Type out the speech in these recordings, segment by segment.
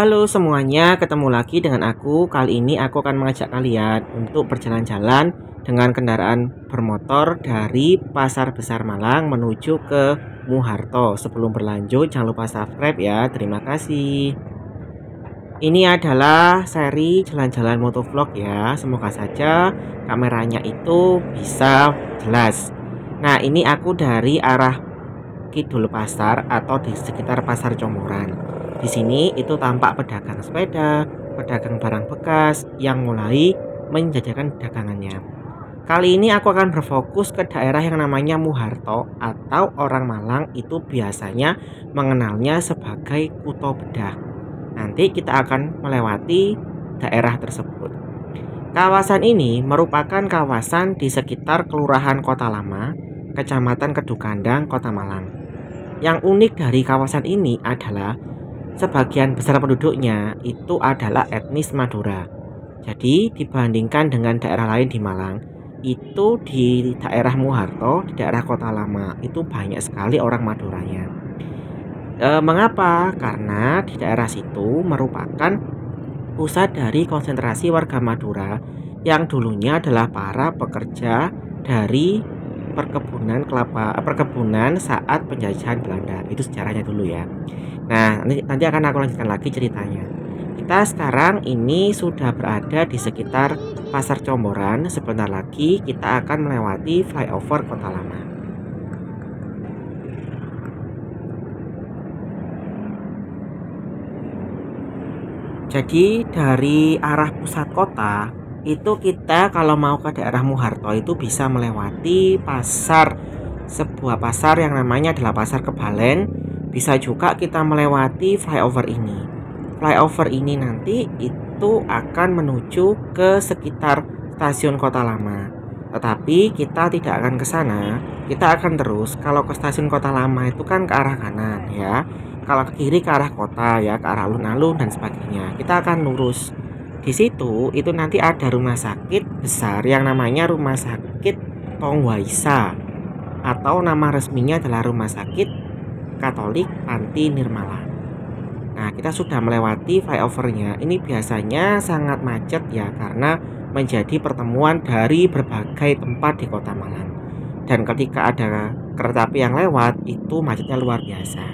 Halo semuanya, ketemu lagi dengan aku. Kali ini aku akan mengajak kalian untuk berjalan-jalan dengan kendaraan bermotor dari Pasar Besar Malang menuju ke Muharto. Sebelum berlanjut, jangan lupa subscribe ya. Terima kasih. Ini adalah seri jalan-jalan motovlog ya. Semoga saja kameranya itu bisa jelas. Nah, ini aku dari arah Kidul Pasar atau di sekitar Pasar Comoran. Di sini itu tampak pedagang sepeda, pedagang barang bekas yang mulai menjajakan dagangannya. Kali ini aku akan berfokus ke daerah yang namanya Muharto atau orang Malang itu biasanya mengenalnya sebagai Kuto Bedah. Nanti kita akan melewati daerah tersebut. Kawasan ini merupakan kawasan di sekitar Kelurahan Kota Lama, Kecamatan Kedungkandang, Kota Malang. Yang unik dari kawasan ini adalah sebagian besar penduduknya itu adalah etnis Madura. Jadi dibandingkan dengan daerah lain di Malang, itu di daerah Muharto, di daerah Kota Lama itu banyak sekali orang Maduranya. Mengapa? Karena di daerah situ merupakan pusat dari konsentrasi warga Madura yang dulunya adalah para pekerja dari perkebunan saat penjajahan Belanda. Itu sejarahnya dulu ya. Nah, nanti akan aku lanjutkan lagi ceritanya. Kita sekarang ini sudah berada di sekitar Pasar Comoran. Sebentar lagi kita akan melewati flyover Kota Lama. Jadi dari arah pusat kota itu kita kalau mau ke daerah Muharto itu bisa melewati sebuah pasar yang namanya adalah Pasar Kebalen. Bisa juga kita melewati flyover ini. Flyover ini nanti itu akan menuju ke sekitar stasiun Kota Lama. Tetapi kita tidak akan ke sana. Kita akan terus, kalau ke stasiun Kota Lama itu kan ke arah kanan ya. Kalau ke kiri ke arah kota ya, ke arah alun-alun dan sebagainya. Kita akan lurus. Di situ itu nanti ada rumah sakit besar yang namanya Rumah Sakit Tongwaisa atau nama resminya adalah Rumah Sakit Katolik Panti Nirmala. Nah, kita sudah melewati flyovernya. Ini biasanya sangat macet ya karena menjadi pertemuan dari berbagai tempat di Kota Malang. Dan ketika ada kereta api yang lewat itu macetnya luar biasa.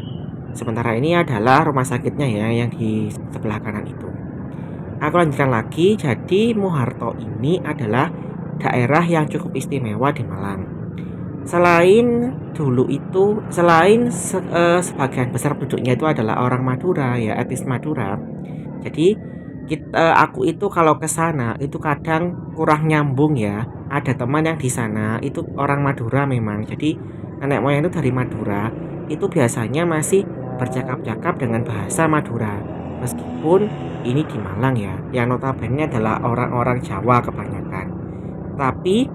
Sementara ini adalah rumah sakitnya ya yang di sebelah kanan itu. Aku lanjutkan lagi. Jadi Muharto ini adalah daerah yang cukup istimewa di Malang. Selain sebagian besar penduduknya itu adalah orang Madura ya, etnis Madura. Jadi aku itu kalau ke sana itu kadang kurang nyambung ya. Ada teman yang di sana itu orang Madura memang. Jadi nenek moyang itu dari Madura. Itu biasanya masih bercakap-cakap dengan bahasa Madura. Meskipun ini di Malang ya, yang notabene adalah orang-orang Jawa kebanyakan. Tapi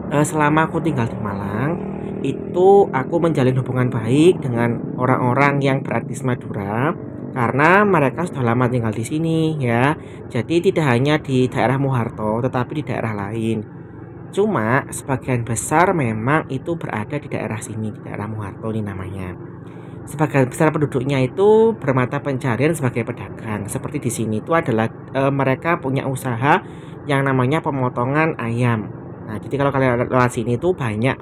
selama aku tinggal di Malang, itu aku menjalin hubungan baik dengan orang-orang yang beretnis Madura karena mereka sudah lama tinggal di sini ya. Jadi tidak hanya di daerah Muharto, tetapi di daerah lain. Cuma sebagian besar memang itu berada di daerah sini, di daerah Muharto ini namanya. Sebagian besar penduduknya itu bermata pencarian sebagai pedagang. Seperti di sini itu adalah mereka punya usaha yang namanya pemotongan ayam. Nah, jadi kalau kalian lewat sini itu banyak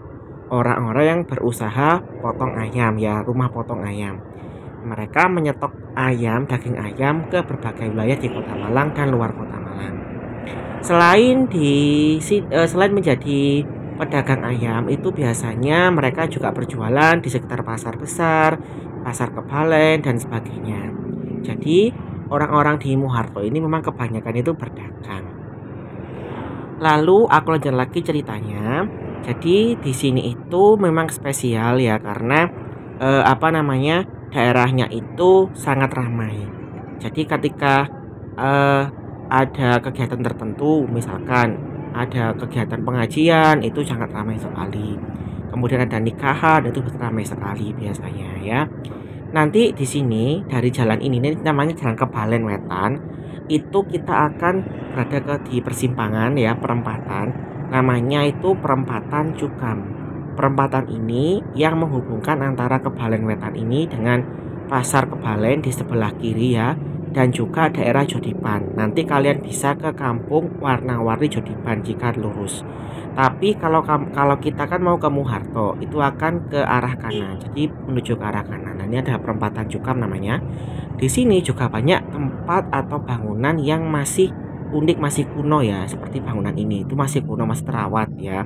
orang-orang yang berusaha potong ayam ya, rumah potong ayam. Mereka menyetok ayam, daging ayam ke berbagai wilayah di Kota Malang dan luar Kota Malang. Selain menjadi pedagang ayam itu biasanya mereka juga berjualan di sekitar pasar besar, pasar Kebalen dan sebagainya. Jadi orang-orang di Muharto ini memang kebanyakan itu berdagang. Lalu aku lanjut lagi ceritanya. Jadi di sini itu memang spesial ya karena daerahnya itu sangat ramai. Jadi ketika ada kegiatan tertentu, misalkan ada kegiatan pengajian itu sangat ramai sekali. Kemudian ada nikahan itu ramai sekali biasanya ya. Nanti di sini dari jalan ini namanya Jalan Kebalen Wetan. Itu kita akan berada di persimpangan ya, perempatan. Namanya itu Perempatan Cukam. Perempatan ini yang menghubungkan antara Kebalen Wetan ini dengan Pasar Kebalen di sebelah kiri ya. dan juga daerah Jodipan. Nanti kalian bisa ke kampung warna-warni Jodipan jika lurus. Tapi kalau kita kan mau ke Muharto, itu akan ke arah kanan. Jadi menuju ke arah kanan. Nah, ini ada perempatan Cukam namanya. Di sini juga banyak tempat atau bangunan yang masih unik, masih kuno ya. Seperti bangunan ini, itu masih kuno, masih terawat ya.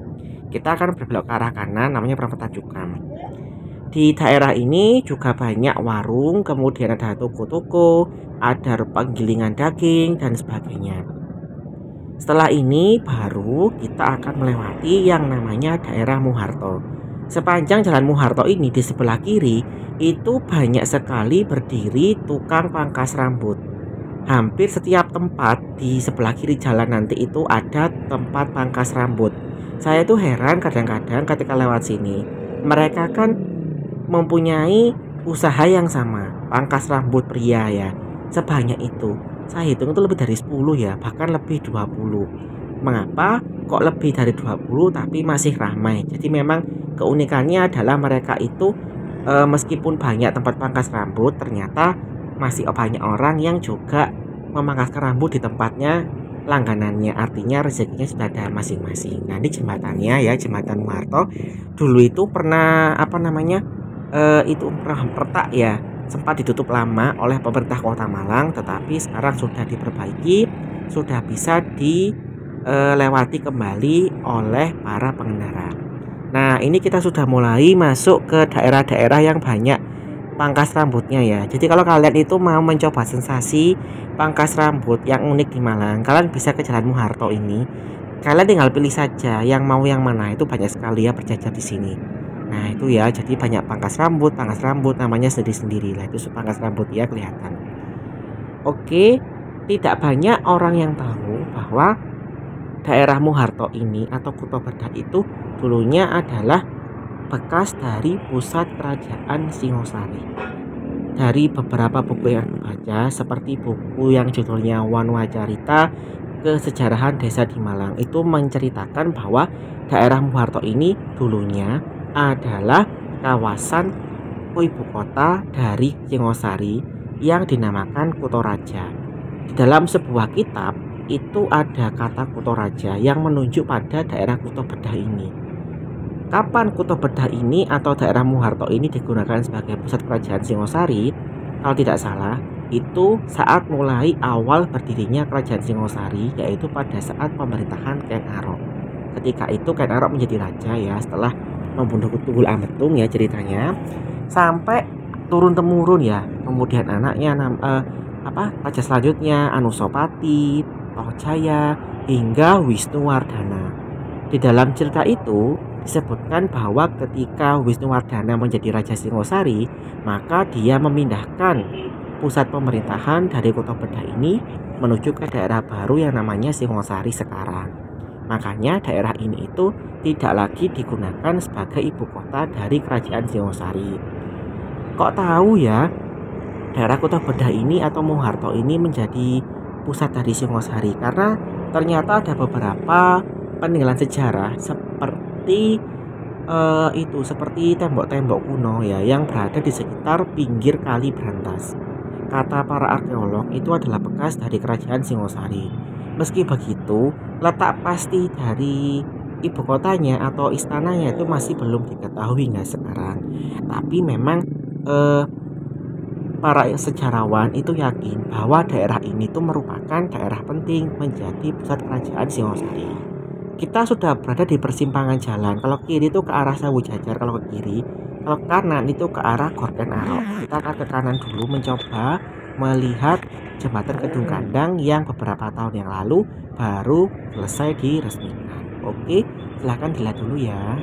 Kita akan berbelok ke arah kanan, namanya perempatan Cukam. Di daerah ini juga banyak warung, kemudian ada toko-toko, ada penggilingan daging dan sebagainya. Setelah ini baru kita akan melewati yang namanya daerah Muharto. Sepanjang jalan Muharto ini di sebelah kiri itu banyak sekali berdiri tukang pangkas rambut. Hampir setiap tempat di sebelah kiri jalan nanti itu ada tempat pangkas rambut. Saya tuh heran kadang-kadang ketika lewat sini. Mereka kan mempunyai usaha yang sama, pangkas rambut pria ya, sebanyak itu. Saya hitung itu lebih dari 10 ya, bahkan lebih 20. Mengapa kok lebih dari 20 tapi masih ramai? Jadi memang keunikannya adalah mereka itu meskipun banyak tempat pangkas rambut, ternyata masih banyak orang yang juga memangkaskan rambut di tempatnya langganannya, artinya rezekinya sudah ada masing-masing. Nah, ini jembatannya ya, jembatan Muharto. Dulu itu pernah itu retak ya, sempat ditutup lama oleh pemerintah Kota Malang, tetapi sekarang sudah diperbaiki, sudah bisa dilewati kembali oleh para pengendara. Nah, ini kita sudah mulai masuk ke daerah-daerah yang banyak pangkas rambutnya ya. Jadi kalau kalian itu mau mencoba sensasi pangkas rambut yang unik di Malang, kalian bisa ke Jalan Muharto ini. Kalian tinggal pilih saja yang mau yang mana, itu banyak sekali ya berjajar di sini. Nah, itu ya, jadi banyak pangkas rambut namanya sendiri-sendiri lah, itu pangkas rambut ya, kelihatan. Oke, tidak banyak orang yang tahu bahwa daerah Muharto ini atau Kutha Bedah itu dulunya adalah bekas dari pusat kerajaan Singosari. Dari beberapa buku yang dibaca, seperti buku yang judulnya Wanua Carita Kesejarahan Desa di Malang, itu menceritakan bahwa daerah Muharto ini dulunya adalah kawasan ibu kota dari Singosari yang dinamakan Kutoraja. Di dalam sebuah kitab itu ada kata Kutoraja yang menunjuk pada daerah Kutha Bedah ini. Kapan Kutha Bedah ini atau daerah Muharto ini digunakan sebagai pusat kerajaan Singosari? Kalau tidak salah, itu saat mulai awal berdirinya kerajaan Singosari, yaitu pada saat pemerintahan Ken Arok. Ketika itu Ken Arok menjadi raja ya, setelah membunuh Tunggul Ametung ya ceritanya, sampai turun temurun ya. Kemudian anaknya raja selanjutnya Anusapati, Tohjaya hingga Wisnuwardana. Di dalam cerita itu disebutkan bahwa ketika Wisnuwardana menjadi raja Singosari, maka dia memindahkan pusat pemerintahan dari Kutha Bedah ini menuju ke daerah baru yang namanya Singosari sekarang. Makanya daerah ini itu tidak lagi digunakan sebagai ibu kota dari kerajaan Singosari. Kok tahu ya daerah Kutha Bedah ini atau Muharto ini menjadi pusat dari Singosari? Karena ternyata ada beberapa peninggalan sejarah seperti seperti tembok-tembok kuno ya yang berada di sekitar pinggir Kali Brantas. Kata para arkeolog itu adalah bekas dari kerajaan Singosari. Meski begitu, letak pasti dari ibu kotanya atau istananya itu masih belum diketahui hingga sekarang. Tapi memang para sejarawan itu yakin bahwa daerah ini tuh merupakan daerah penting menjadi pusat kerajaan Singosari. Kita sudah berada di persimpangan jalan. Kalau kiri itu ke arah Sawu Jajar, kalau ke kiri, kalau kanan itu ke arah Gor Ken Arok. Kita akan ke kanan dulu mencoba melihat jembatan Kedung Kandang yang beberapa tahun yang lalu baru selesai diresmikan. Oke, silahkan dilihat dulu ya.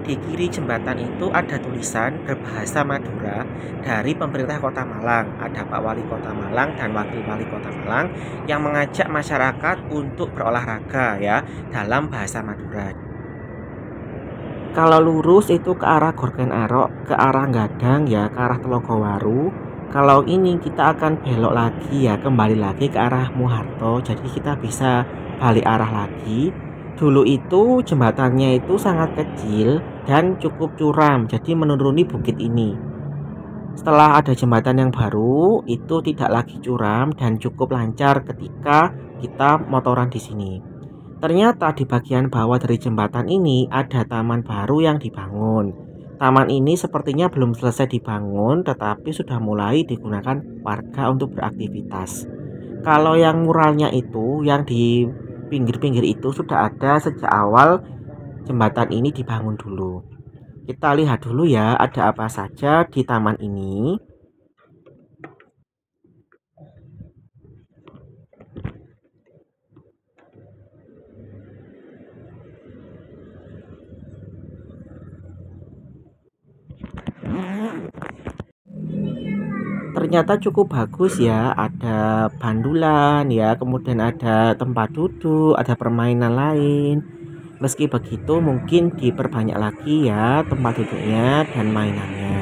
di kiri jembatan itu ada tulisan berbahasa Madura dari pemerintah Kota Malang. Ada Pak Wali Kota Malang dan Wakil Wali Kota Malang yang mengajak masyarakat untuk berolahraga ya dalam bahasa Madura. Kalau lurus itu ke arah Gorken Arok, ke arah Gadang ya, ke arah Telogowaru. Kalau ini kita akan belok lagi ya, kembali lagi ke arah Muharto. Jadi kita bisa balik arah lagi. Dulu itu jembatannya itu sangat kecil dan cukup curam, jadi menuruni bukit ini. Setelah ada jembatan yang baru, itu tidak lagi curam dan cukup lancar ketika kita motoran di sini. Ternyata di bagian bawah dari jembatan ini ada taman baru yang dibangun. Taman ini sepertinya belum selesai dibangun, tetapi sudah mulai digunakan warga untuk beraktivitas. Kalau yang muralnya itu, yang di pinggir-pinggir itu sudah ada sejak awal jembatan ini dibangun dulu. Kita lihat dulu ya, ada apa saja di taman ini. Ternyata cukup bagus ya, ada bandulan ya, kemudian ada tempat duduk, ada permainan lain. Meski begitu mungkin diperbanyak lagi ya tempat duduknya dan mainannya.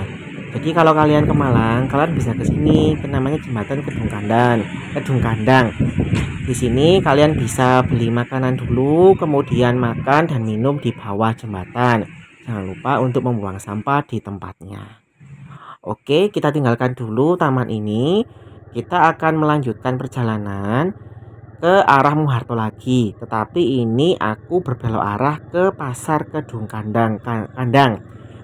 Jadi kalau kalian ke Malang, kalian bisa ke sini, namanya jembatan Kedung Kandang. Kedung Kandang. Di sini kalian bisa beli makanan dulu, kemudian makan dan minum di bawah jembatan. Jangan lupa untuk membuang sampah di tempatnya. Oke, kita tinggalkan dulu taman ini. Kita akan melanjutkan perjalanan ke arah Muharto lagi. Tetapi ini aku berbelok arah ke Pasar Kedung Kandang.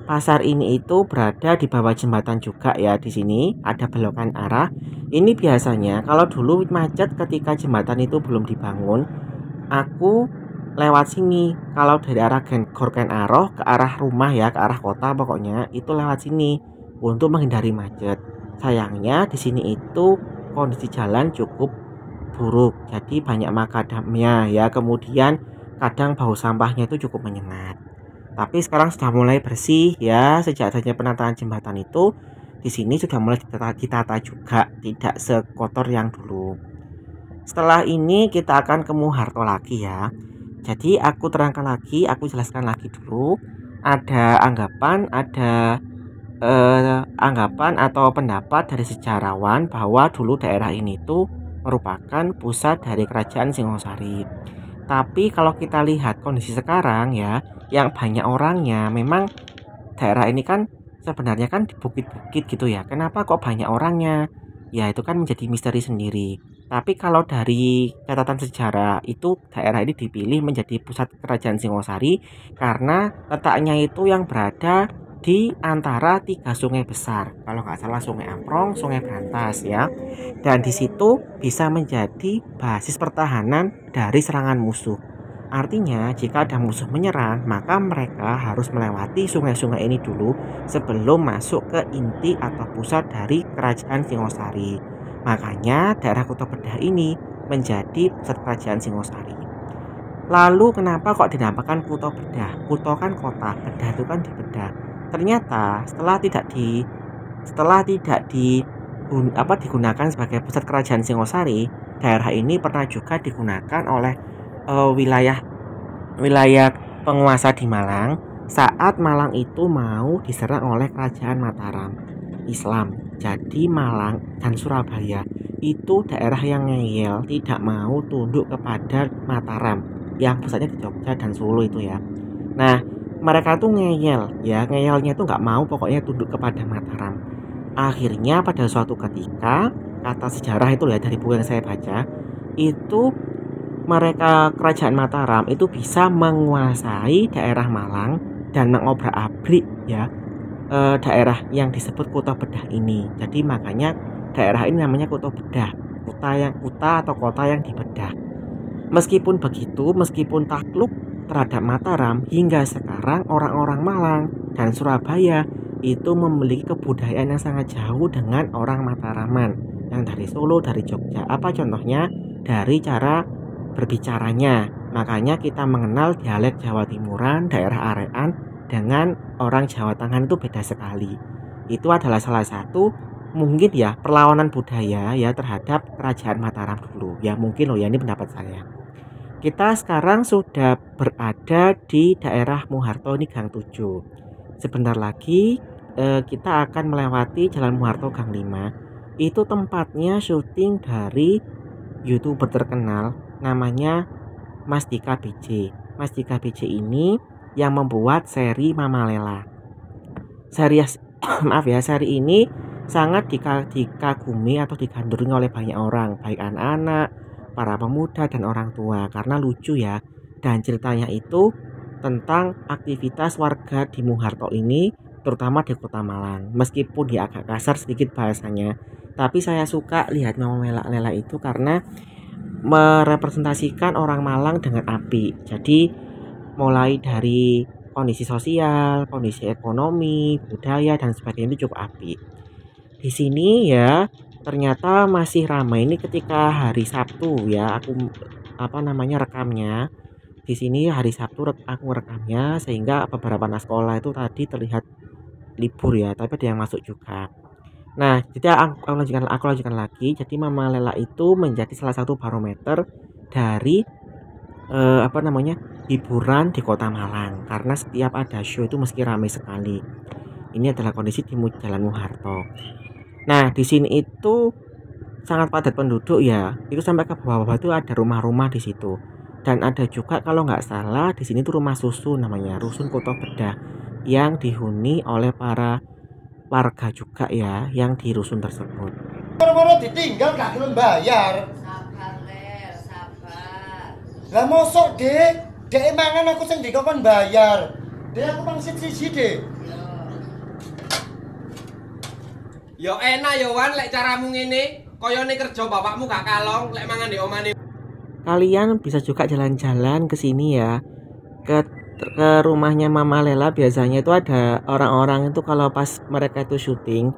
Pasar ini itu berada di bawah jembatan juga ya. Di sini ada belokan arah. Ini biasanya kalau dulu macet ketika jembatan itu belum dibangun, aku lewat sini. Kalau dari arah Gorken Arok ke arah rumah ya, ke arah kota pokoknya itu lewat sini untuk menghindari macet. Sayangnya di sini itu kondisi jalan cukup buruk, jadi banyak makadamnya ya, kemudian kadang bau sampahnya itu cukup menyengat. Tapi sekarang sudah mulai bersih ya, sejak adanya penataan jembatan itu di sini sudah mulai ditata juga, tidak sekotor yang dulu. Setelah ini kita akan ke Muharto lagi ya. Jadi aku terangkan lagi, aku jelaskan lagi dulu. Ada anggapan atau pendapat dari sejarawan bahwa dulu daerah ini tuh merupakan pusat dari kerajaan Singosari. Tapi kalau kita lihat kondisi sekarang ya, yang banyak orangnya, memang daerah ini kan sebenarnya kan di bukit-bukit gitu ya. Kenapa kok banyak orangnya? Ya itu kan menjadi misteri sendiri. Tapi kalau dari catatan sejarah itu daerah ini dipilih menjadi pusat kerajaan Singosari karena letaknya itu yang berada di antara 3 sungai besar, kalau nggak salah Sungai Amprong, Sungai Brantas ya, dan di situ bisa menjadi basis pertahanan dari serangan musuh. Artinya jika ada musuh menyerang, maka mereka harus melewati sungai-sungai ini dulu sebelum masuk ke inti atau pusat dari kerajaan Singosari. Makanya daerah Kuto Bedah ini menjadi pusat kerajaan Singosari. Lalu kenapa kok dinamakan Kuto Bedah? Kuto kan kota, Bedah itu kan di Bedah. Ternyata setelah tidak digunakan sebagai pusat kerajaan Singosari, daerah ini pernah juga digunakan oleh wilayah penguasa di Malang saat Malang itu mau diserang oleh kerajaan Mataram Islam. Jadi Malang dan Surabaya itu daerah yang ngeyel, tidak mau tunduk kepada Mataram yang pusatnya di Jogja dan Solo itu ya. Nah, mereka tuh ngeyel ya, ngeyelnya tuh nggak mau pokoknya tunduk kepada Mataram. Akhirnya pada suatu ketika, kata sejarah itu ya dari buku yang saya baca, itu mereka kerajaan Mataram itu bisa menguasai daerah Malang dan mengobrak-abrik ya daerah yang disebut Kuto Bedah ini. Jadi makanya daerah ini namanya Kuto Bedah, kota atau kota yang dibedah. Meskipun begitu, meskipun takluk terhadap Mataram, hingga sekarang orang-orang Malang dan Surabaya itu memiliki kebudayaan yang sangat jauh dengan orang Mataraman yang dari Solo, dari Jogja. Apa contohnya? Dari cara berbicaranya. Makanya kita mengenal dialek Jawa Timuran, daerah Arean dengan orang Jawa Tengah itu beda sekali. Itu adalah salah satu mungkin ya perlawanan budaya ya terhadap kerajaan Mataram dulu. Ya mungkin loh ya, ini pendapat saya. Kita sekarang sudah berada di daerah Muharto, ini Gang 7. Sebentar lagi kita akan melewati Jalan Muharto Gang 5. Itu tempatnya syuting dari YouTuber terkenal namanya Mas Dika BJ. Mas Dika BJ ini yang membuat seri Mama Lela. Maaf ya, seri ini sangat dikagumi atau digandrungi oleh banyak orang, baik anak-anak, para pemuda dan orang tua, karena lucu ya. Dan ceritanya itu tentang aktivitas warga di Muharto ini, terutama di Kota Malang. Meskipun dia agak kasar sedikit bahasanya, tapi saya suka lihat Mama Lela itu karena merepresentasikan orang Malang dengan api. Jadi mulai dari kondisi sosial, kondisi ekonomi, budaya dan sebagainya itu cukup api. Di sini ya ternyata masih ramai ini ketika hari Sabtu ya, aku rekamnya. Di sini hari Sabtu aku rekamnya sehingga beberapa anak sekolah itu tadi terlihat libur ya, tapi ada yang masuk juga. Nah, jadi aku lanjutkan lagi. Jadi Mama Lela itu menjadi salah satu barometer dari hiburan di Kota Malang, karena setiap ada show itu meski ramai sekali. Ini adalah kondisi di Jalan Muharto. Nah, di sini itu sangat padat penduduk ya. Itu sampai ke bawah-bawah itu ada rumah-rumah di situ. Dan ada juga kalau nggak salah di sini tuh rumah susun namanya, Rusun Kota Bedah, yang dihuni oleh para warga juga ya yang di rusun tersebut. Moro-moro ditinggal gak gelem bayar. Sabar, Lel, sabar. Lah mosok, Dek mangan aku sing dikon bayar. Dek aku pangsit siji, Dek. Yo enak yo Wan, lek caramu ngene, koyone kerja bapakmu gak kalong, lek mangan di omane. Kalian bisa juga jalan-jalan ke sini ya. Ke rumahnya Mama Lela biasanya itu ada orang-orang itu kalau pas mereka itu syuting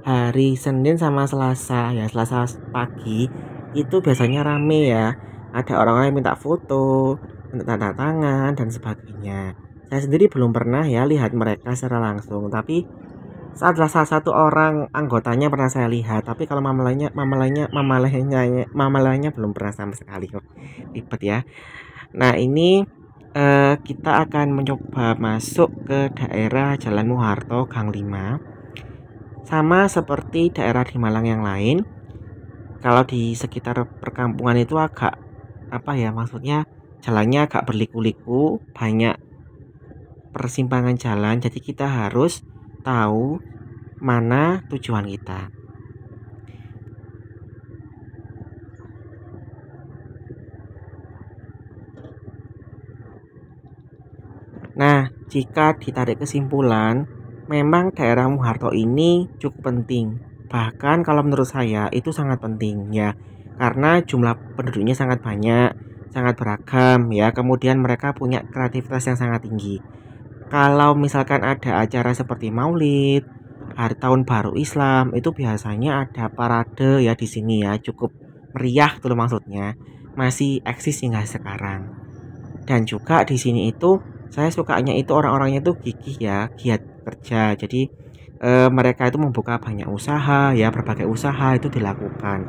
hari Senin sama Selasa ya, Selasa pagi itu biasanya rame ya. Ada orang-orang yang minta foto, minta tanda tangan dan sebagainya. Saya sendiri belum pernah ya lihat mereka secara langsung, tapi adalah salah satu orang anggotanya pernah saya lihat, tapi kalau mama lainnya belum pernah sama sekali kok. Ribet ya. Nah, ini kita akan mencoba masuk ke daerah Jalan Muharto Gang 5. Sama seperti daerah di Malang yang lain. Kalau di sekitar perkampungan itu agak maksudnya jalannya agak berliku-liku, banyak persimpangan jalan, jadi kita harus tahu mana tujuan kita. Nah, jika ditarik kesimpulan, memang daerah Muharto ini cukup penting. Bahkan kalau menurut saya itu sangat penting ya, karena jumlah penduduknya sangat banyak, sangat beragam ya. Kemudian mereka punya kreativitas yang sangat tinggi. Kalau misalkan ada acara seperti Maulid, hari tahun baru Islam, itu biasanya ada parade ya di sini ya, cukup meriah tuh maksudnya. Masih eksis hingga sekarang. Dan juga di sini itu saya sukanya itu orang-orangnya itu gigih ya, giat kerja. Jadi mereka itu membuka banyak usaha ya, berbagai usaha itu dilakukan.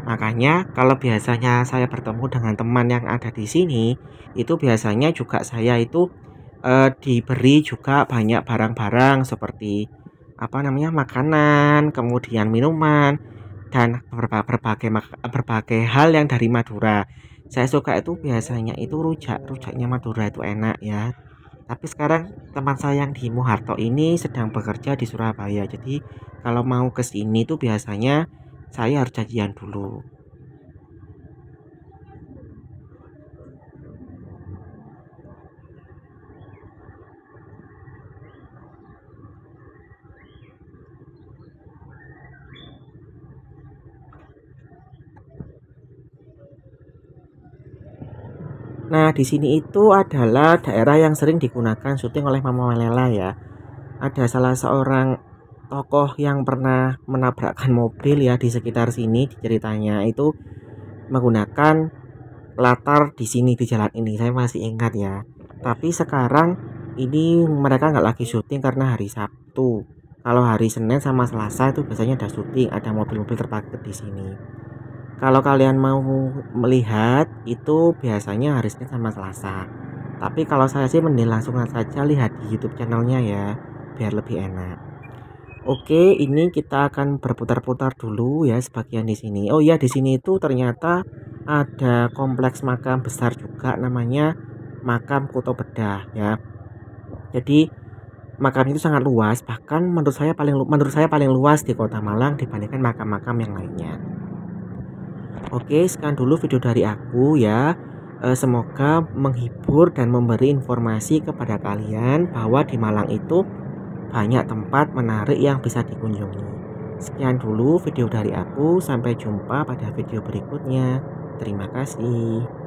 Makanya kalau biasanya saya bertemu dengan teman yang ada di sini, itu biasanya juga saya itu diberi juga banyak barang-barang seperti makanan, kemudian minuman dan berbagai hal yang dari Madura. Saya suka itu biasanya itu rujaknya Madura itu enak ya. Tapi sekarang teman saya yang di Muharto ini sedang bekerja di Surabaya. Jadi kalau mau ke sini tuh biasanya saya harus janjian dulu. Nah, di sini itu adalah daerah yang sering digunakan syuting oleh Mama Lela ya. Ada salah seorang tokoh yang pernah menabrakkan mobil ya di sekitar sini, ceritanya itu menggunakan latar di sini di jalan ini. Saya masih ingat ya. Tapi sekarang ini mereka nggak lagi syuting karena hari Sabtu. Kalau hari Senin sama Selasa itu biasanya ada syuting, ada mobil-mobil terparkir di sini. Kalau kalian mau melihat itu biasanya hari Senin sama Selasa. Tapi kalau saya sih mending langsung saja lihat di YouTube channelnya ya, biar lebih enak. Oke, ini kita akan berputar-putar dulu ya sebagian di sini. Oh iya, di sini itu ternyata ada kompleks makam besar juga, namanya Makam Kuto Bedah ya. Jadi makam itu sangat luas, bahkan menurut saya paling luas di Kota Malang dibandingkan makam-makam yang lainnya. Oke, sekian dulu video dari aku ya. Semoga menghibur dan memberi informasi kepada kalian bahwa di Malang itu banyak tempat menarik yang bisa dikunjungi. Sekian dulu video dari aku, sampai jumpa pada video berikutnya. Terima kasih.